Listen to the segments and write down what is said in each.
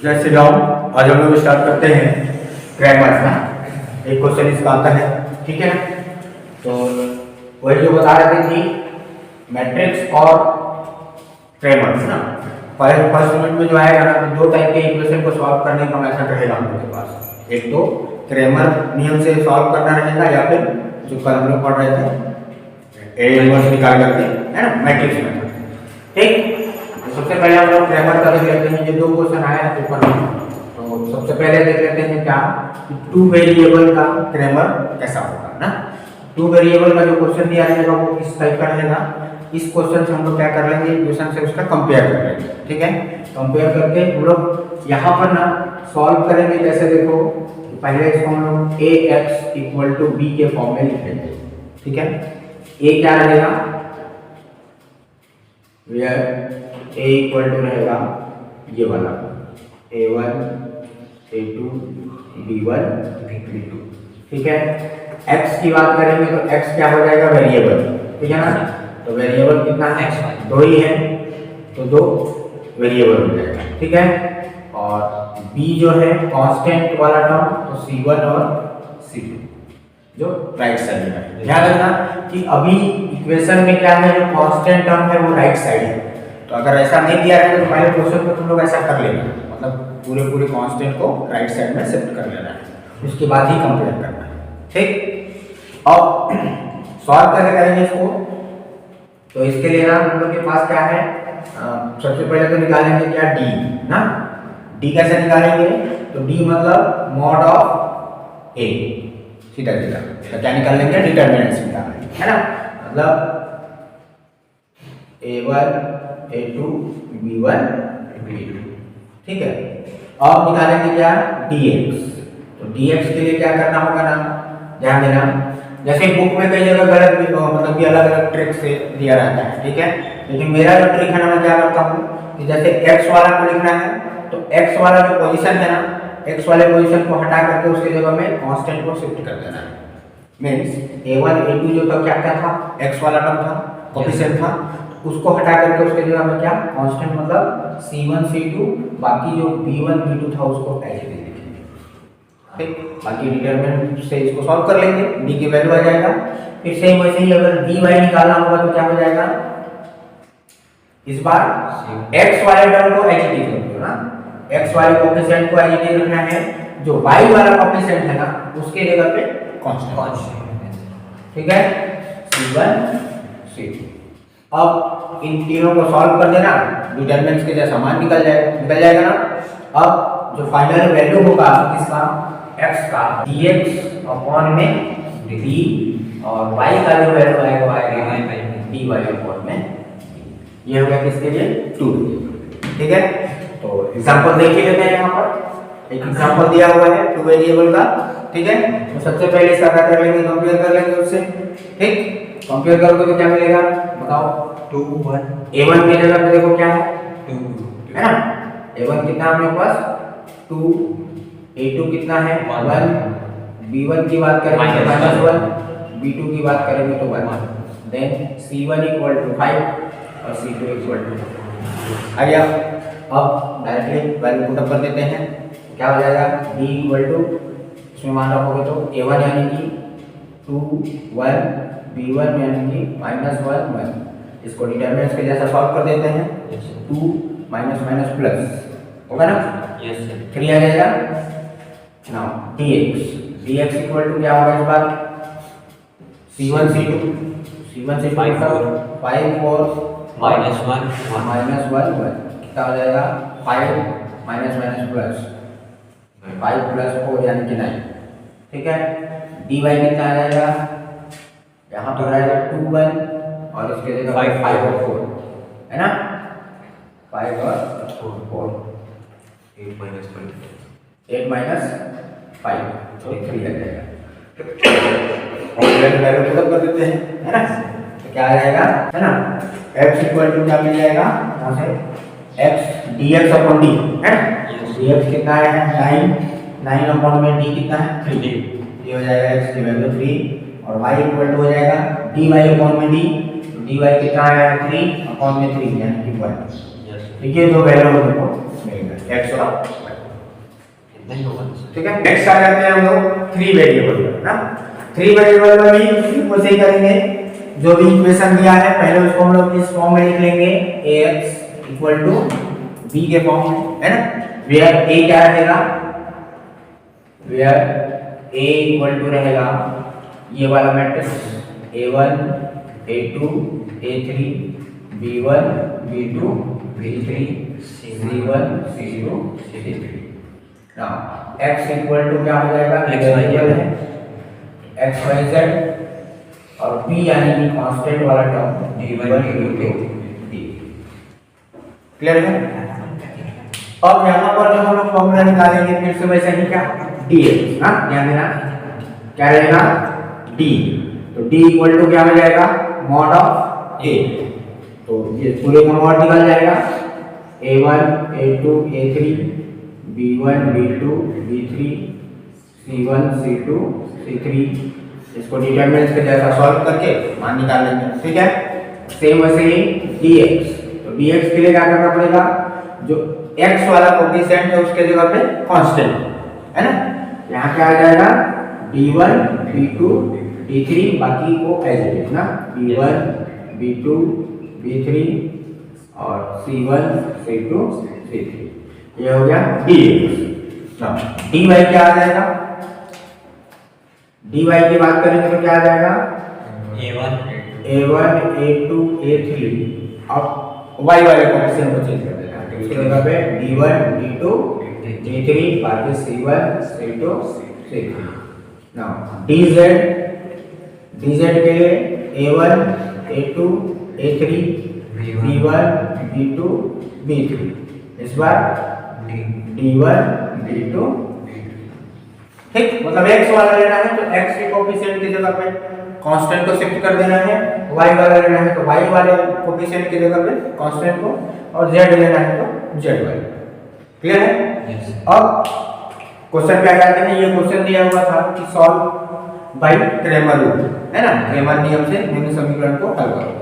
जैसे डाउन आज हम लोग स्टार्ट करते हैं ग्रामर ना। एक क्वेश्चन इसका आता है, ठीक है। तो वही जो बता रहे थे कि मैट्रिक्स और ग्रामर्स ना, फर्स्ट यूनिट में जो आएगा ना, तो दो टाइप के इक्वेशन को सॉल्व करने का मेथड रहेगा हम लोग के पास। एक तो ग्रामर नियम से सॉल्व करना रहेगा, या फिर जो कल हम लोग पढ़ रहे थे ए इनवर्स निकाल करके, है ना, मैट्रिक्स मेथड। ठीक, तो सबसे पहले हम लोग ग्रामर का देख लेते हैं। ये दो क्वेश्चन आया है पेपर में, तो सबसे पहले देख लेते हैं क्या कि टू वेरिएबल का ग्रामर कैसा होगा ना। टू वेरिएबल का जो क्वेश्चन दिया रहेगा वो किस टाइप का रहेगा। इस क्वेश्चन से हम लोग क्या कर लेंगे, इक्वेशन से उसका कंपेयर कर लेंगे, ठीक है। कंपेयर करके हम लोग यहाँ पर ना सॉल्व करेंगे। कैसे देखो, पहले इसको हम लोग ए एक्स इक्वल टू बी के फॉर्म में लिख लेंगे, ठीक है। ए क्या रहेगा, ए इक्वल टू रहेगा ये वाला a1 a2 b1 b2, ठीक है। x की बात करेंगे तो x क्या हो जाएगा, वेरिएबल, ठीक है ना। तो वेरिएबल कितना है, दो ही है, तो दो वेरिएबल हो जाएगा, ठीक है। और b जो है कांस्टेंट वाला टर्म, तो c1 और c2 जो राइट साइड में है। ध्यान रखना कि अभी इक्वेशन में क्या है, जो कांस्टेंट टर्म है वो राइट साइड है। तो अगर ऐसा नहीं दिया है तो पहले क्वेश्चन को तुम लोग ऐसा कर लेना, मतलब पूरे कांस्टेंट को राइट साइड में शिफ्ट कर लेना है, उसके बाद ही कंपेयर करना है, ठीक। अब सॉल्व कैसे करेंगे इसको, तो इसके लिए ना हम लोग के पास क्या है, सबसे पहले तो निकालेंगे क्या, डी ना। डी कैसे निकालेंगे, तो डी मतलब मॉड ऑफ ए, सीधा सीधा तो क्या निकाल लेंगे, डिटरमिनेंट्स निकाल लेंगे, है ना। मतलब a1 a2 b1 b2, ठीक है। अब निकालेंगे क्या, dx। तो dx के लिए क्या करना होगा ना, ध्यान देना, जैसे बुक में कई जगह गलत भी मतलब कि अलग अलग ट्रिक से दिया रहता है, ठीक है। लेकिन मेरा जो ट्रिक है ना, मैं क्या करता हूँ कि जैसे x वाला को लिखना है तो x वाला जो पोजीशन है ना, x वाले पोजीशन को हटा करके उसके जगह में कांस्टेंट को शिफ्ट कर देना है। मींस a1 a2 जो था क्या क्या था, x वाला टर्म था, कोफिशिएंट था, उसको हटा करके उसके जगह में क्या, कांस्टेंट मतलब c1 c2, बाकी जो b1 b2 था उसको ऐसे दे देंगे, ठीक। बाकी डिटरमिनेंट से इसको सॉल्व कर लेंगे, d की वैल्यू आ जाएगा। फिर सेम वैसे ही अगर dy निकालना होगा तो क्या हो जाएगा, इस बार x वाले टर्म को ऐसे लिख लो ना, x वाले कोफिशिएंट को ऐसे रखना है, जो y वाला कोफिशिएंट है ना उसके जगह पे कांस्टेंट, ठीक है, c1 c2। अब इन तीनों को सॉल्व कर देना, डिटरमिनेंट्स के जैसा मान निकल जाएगा ना। अब जो फाइनल वैल्यू होगा इसका x का dx अपॉन में d, और y का जो वैल्यू आएगा वो आएगा dy अपॉन में। ये हो गया किसके लिए, 2, ठीक है। तो एग्जांपल देख ही लेते हैं। यहाँ पर एक एग्जांपल दिया हुआ है टू वेरिएबल का, ठीक है। तो सबसे पहले इसका क्या कर लेंगे, कंपेयर कर लेंगे उससे, ठीक। कंपेयर करोगे तो क्या मिलेगा, बताओ, 2 1 a1 की जगह पे देखो क्या है, 2 है ना। a1 कितना है अपने पास 2, a2 कितना है 1, b1 की बात करेंगे तो -1, b2 की बात करेंगे तो 1, देन c1 इक्वल टू 5 और c2 इक्वल टू आ गया। अब डायरेक्टली वैल्यू पुट अप कर देते हैं, क्या हो जाएगा, d इक्वल टू, इसमें मान रखोगे तो a1 यानी कि 2 1, b1 यानी कि -1 1। इसको डिटरमिनेंट्स के जैसा सॉल्व कर देते हैं, 2 माइनस माइनस प्लस होगा ना, यस सर, 3 आ जाएगा। नाउ dx इक्वल टू क्या होगा इस बार, c1 c2 5 4 -1 -1 कितना हो जाएगा, 5 माइनस प्लस 5 प्लस 4 यानी कि 9, ठीक है। dy कितना आ जाएगा, यहाँ पर आएगा 2 1 और इसके जगह 5 और 4, है ना, 5 और 4 8 -5 तो 3 आ जाएगा। और वैल्यू पुट अप कर देते हैं, है ना। तो क्या आ जाएगा, है ना, x इक्वल टू क्या मिल जाएगा यहाँ से, x dx अपॉन d, है ना। dx कितना है 9 अपॉन में d कितना है 3, ये हो जाएगा x की वैल्यू 3, और y इक्वल टू हो जाएगा dy अपॉन में d, dy कितना आया 3 अपॉन में 3 यानी कि 1। यस, ठीक है, दो वैल्यू हमको मिल गए x और y। ठीक है। नेक्स्ट आ जाते हैं हम लोग 3 वेरिएबल पर ना। 3 वेरिएबल में भी वैसे ही करेंगे, जो भी इक्वेशन दिया है पहले उसको हम लोग इस फॉर्म में लिख लेंगे, ax इक्वल टू b के फॉर्म में, है ना। वेयर a क्या रहेगा, वेयर a इक्वल टू रहेगा ये वाला matrix a1 a2 a3 b1 b2 b3 c1 c2 c3। Now x equal to क्या हो जाएगा, वेरिएबल है x y z, और p यानी कि कांस्टेंट वाला term d1 d2 d। Clear है। अब यहाँ पर जो हम लोग फॉर्मूला निकालेंगे फिर से वैसे ही क्या, dx ना, ध्यान देना क्या रहेगा d, तो d इक्वल टू क्या हो जाएगा, मॉड ऑफ a, तो ये पूरे का मॉड निकल जाएगा a1 a2 a3 b1 b2 b3 c1 c2 c3। इसको डिटरमिनेंट्स के जैसा सॉल्व करके मान निकाल लेंगे, ठीक है। सेम वैसे ही dx, तो dx के लिए क्या करना पड़ेगा, जो x वाला कोएफिशिएंट है उसके जगह पे कांस्टेंट है ना, यहाँ क्या आ जाएगा d1 d2 d3, बाकी को एज इट इज ना, b1 b2 b3 और c1 c2 c3। ये हो गया dx। dy क्या आ जाएगा, dy की बात करेंगे तो क्या आ जाएगा, a1 a2 a3, अब y वाले कोएफिशिएंट को चेंज कर देना, तो इसके जगह पे d1 d2 d3 बाकी c1 c2 c3। Now dz के लिए a1 a2 a3 b1 b2 b3, इस बार d1 d2, ठीक। मतलब x वाला लेना है तो x के कोएफिशिएंट की जगह पे कांस्टेंट को शिफ्ट कर देना है, y वाला लेना है तो y वाले कोएफिशिएंट की जगह पे कांस्टेंट को, और z लेना है तो z वाले। क्लियर है। अब क्वेश्चन पे आ जाते हैं। ये क्वेश्चन दिया हुआ था कि सॉल्व बाय क्रेमर रूल, है ना, क्रेमर नियम से निम्न समीकरण को हल करो।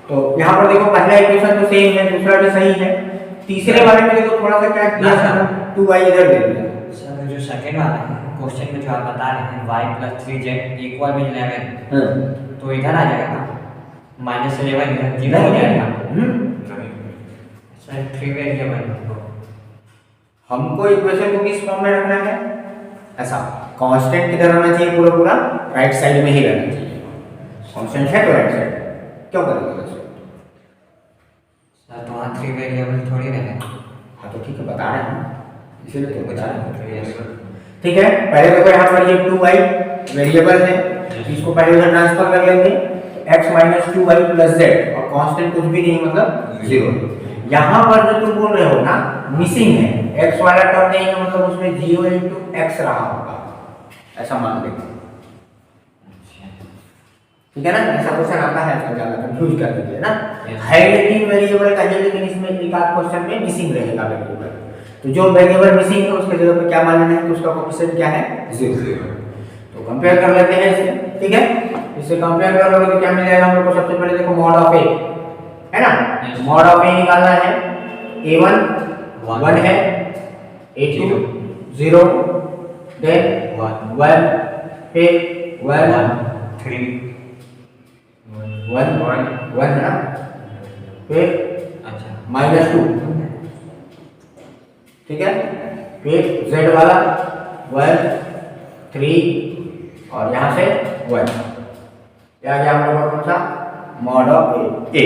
तो यहाँ पर देखो पहला इक्वेशन तो सेम है, दूसरा भी सही है, तीसरे वाले में देखो थोड़ा सा क्या किया था, 2y इधर दे दिया सर। जो सेकंड वाला है क्वेश्चन में जो आप बता रहे हैं y + 3z इक्वल में 11, तो इधर आ जाएगा ना, -11 इधर 0 हो जाएगा। सर 3 वेरिएबल हमको इक्वेशन को किस फॉर्म में रखना है, ऐसा कांस्टेंट किधर रहना चाहिए, पूरा पूरा राइट साइड में ही रहना चाहिए। कांस्टेंट है तो राइट साइड क्यों करेंगे वैसे सर, तो वहाँ 3 वेरिएबल थोड़ी रहेगा। हाँ तो ठीक है, बता रहे हैं इसीलिए तो बता रहे हैं, ठीक है। पहले देखो यहाँ पर ये 2y वेरिएबल है, इसको पहले उधर ट्रांसफर कर लेंगे, x - 2y + z, और कांस्टेंट कुछ भी नहीं मतलब 0। यहाँ पर जो तुम बोल रहे हो ना मिसिंग है, x वाला टर्म नहीं है, मतलब उसमें 0 × x रहा होगा, ऐसा मान लेंगे, ठीक है ना। ऐसा क्वेश्चन आता है, ऐसा ज्यादा कंफ्यूज कर दीजिए ना, है ये 3 वेरिएबल का है, लेकिन इसमें एक आध क्वेश्चन में मिसिंग रहेगा वेरिएबल, तो जो वेरिएबल मिसिंग है उसके जगह पे क्या मान लेना है, तो उसका कोएफिशिएंट क्या है 0। तो कंपेयर कर लेते हैं इसे, ठीक है। इसे कंपेयर कर लोगे तो क्या मिल जाएगा हम लोग को, सबसे पहले देखो मॉड ऑफ a है ना, मॉड ऑफ a निकालना है, a1 1 है, a2 0, देन 1 फिर 1 3 1 है ना, फिर अच्छा -2, ठीक है, फिर z वाला 1 3 और यहाँ से 1, क्या गया हम लोग कौन सा, मॉड ऑफ a,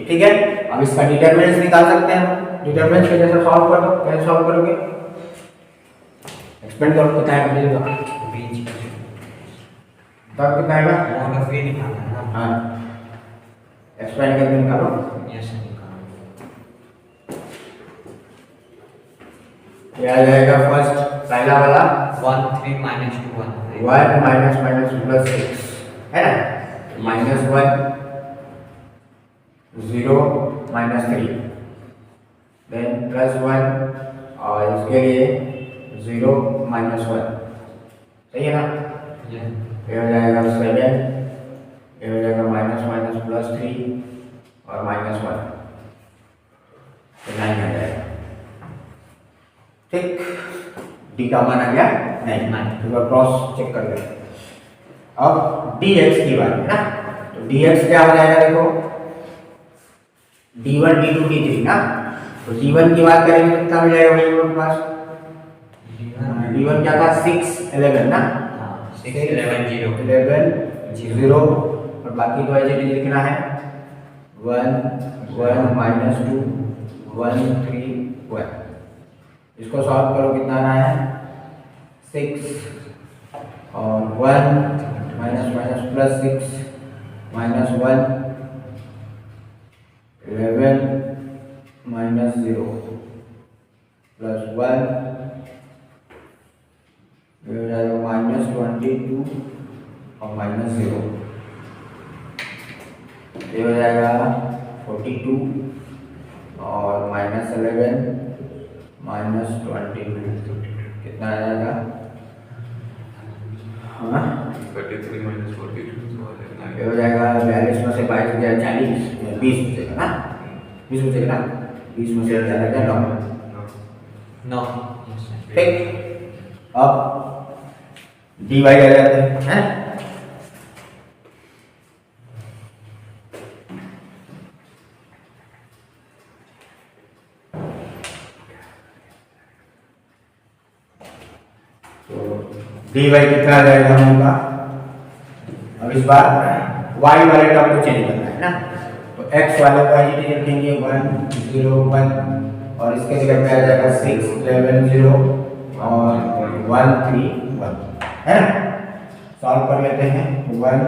ठीक है। अब इसका डिटरमिनेंट्स निकाल सकते हैं हम, डिटरमिनेंट्स के जैसे सॉल्व कर दो, कैसे सॉल्व करोगे, एक्सपेंड करो, कितना है मिलेगा, बीच तब कितना आएगा, मॉड ऑफ a निकालना है ना। हाँ एक्सपेंड करके निकालो, यस निकालो, ये आ जाएगा फर्स्ट पहला वाला 1 3 - 2 1 1 - -6 है ना, -1 0 -3, देन +1 और इसके लिए 0 -1, सही है ना। ये हो जाएगा 7, ये हो जाएगा -3 और -1, तो 9 आ जाएगा, ठीक। डी का मान आ गया नहीं, तो क्रॉस चेक कर ले। अब dx की बात है ना, तो dx क्या हो जाएगा देखो, d1 d2 d3 ना, तो d1 की बात करेंगे कितना मिल जाएगा भाई लोगों के पास, d1 क्या था 6 11 ना, 6 11 0 11 0, और बाकी तो ऐसे लिखना है 1 1 माइनस 2 1 3 1। इसको सॉल्व करो कितना आना है 6 और 1 minus minus plus 6 minus 1 11 minus 0 plus 1 हो जाएगा माइनस 22 और माइनस 0, ये हो जाएगा 42 और माइनस 11 माइनस 22 कितना आ जाएगा, हाँ 33 minus 42 ये हो जाएगा 42 में से 22 हो जाएगा 40, 20 बचेगा ना, 20 बचेगा ना, 20 में से जाएगा 9। 9। ठीक, अब dy आ जाते हैं, dy कितना आ जाएगा होगा, अब इस बार y वाले टर्म को चेंज करना है ना, तो x वाले को एज रखेंगे 1 0 1 और इसके जगह पे आ जाएगा 6 11 0 और 1 3 1 है ना। सॉल्व कर लेते हैं 1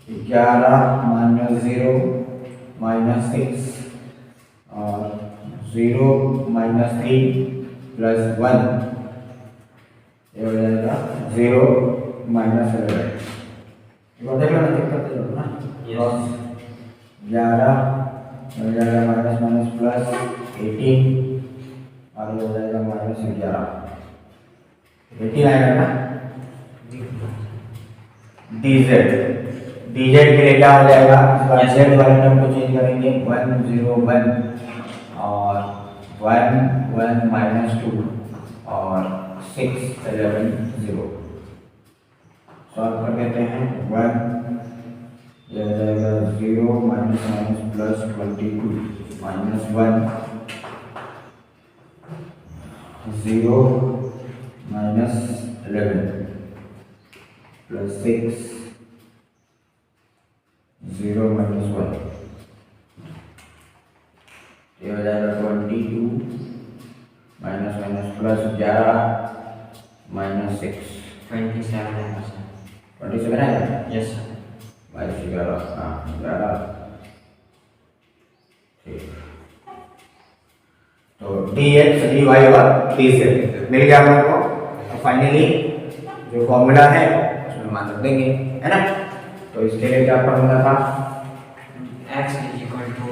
11 माइनस 0 माइनस 6 और 0 माइनस 3 प्लस 1, ये हो जाएगा 0 माइनस 11। देख लो ना, चेक करते जाओ ना, 11 हो जाएगा माइनस माइनस प्लस 18 और हो जाएगा माइनस 11, 18 आएगा ना। dz के लिए क्या हो जाएगा, इस बार z वाले टर्म को चेंज करेंगे 1 0 1 और 1 1 माइनस 2 और 6 11 0। सॉल्व कर देते हैं 1, ये हो जाएगा 0 minus minus plus 22 minus 1 0 minus 11 plus 6 0 minus 1, ये हो जाएगा 22 माइनस माइनस प्लस 11 माइनस 6 27 आएगा सर। 27 आएगा, यस सर। माइनस 11, हाँ 11, ठीक। तो dx dy और dz मिल गया हम लोग को, तो फाइनली जो फॉर्मूला है उसमें मान रख देंगे, है ना। तो इसके लिए क्या फॉर्मूला था, x इक्वल टू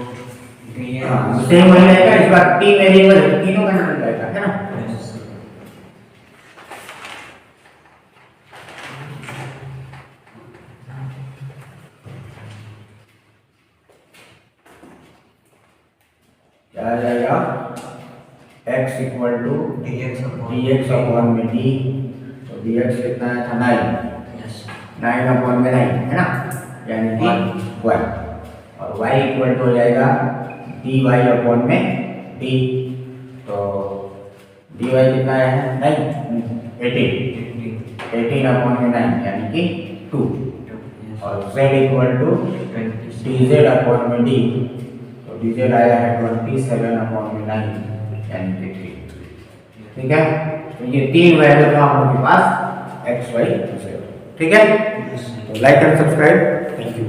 dx। हाँ सेम वही रहेगा, इस बार तीन वेरिएबल है, तीनों का नाम रहेगा, है ना। क्या आ जाएगा, x equal to dx upon में d, तो dx कितना है था 9, 9 अपॉन में 9 है ना, यानी कि 1, और y इक्वल टू हो जाएगा dy अपॉन में d, तो dy कितना है 9 18 अपॉन में 9 यानी कि 2, और z equal to dz upon में d, तो dz आया है 27 अपॉन में 9 यानी कि 3। ठीक है, तो ये तीन वैल्यू था हम लोग के पास x y z, ठीक है। तो like and subscribe, thank you.